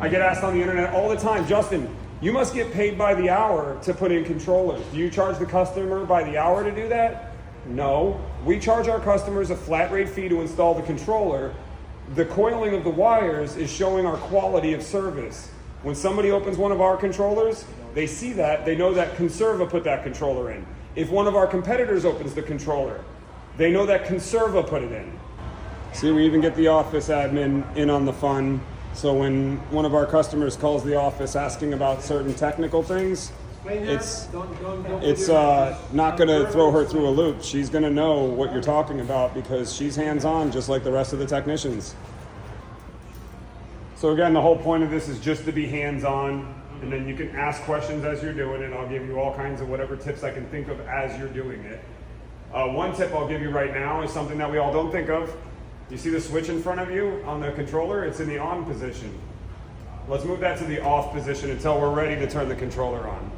I get asked on the internet all the time, Justin, you must get paid by the hour to put in controllers. Do you charge the customer by the hour to do that? No. We charge our customers a flat rate fee to install the controller. The coiling of the wires is showing our quality of service. When somebody opens one of our controllers, they see that, they know that Conserva put that controller in. If one of our competitors opens the controller, they know that Conserva put it in. See, we even get the office admin in on the fun. So when one of our customers calls the office asking about certain technical things, it's not going to throw her through a loop. She's going to know what you're talking about because she's hands-on just like the rest of the technicians. So again, the whole point of this is just to be hands-on, and then you can ask questions as you're doing it. I'll give you all kinds of whatever tips I can think of as you're doing it. One tip I'll give you right now is something that we all don't think of. You see the switch in front of you on the controller? It's in the on position. Let's move that to the off position until we're ready to turn the controller on.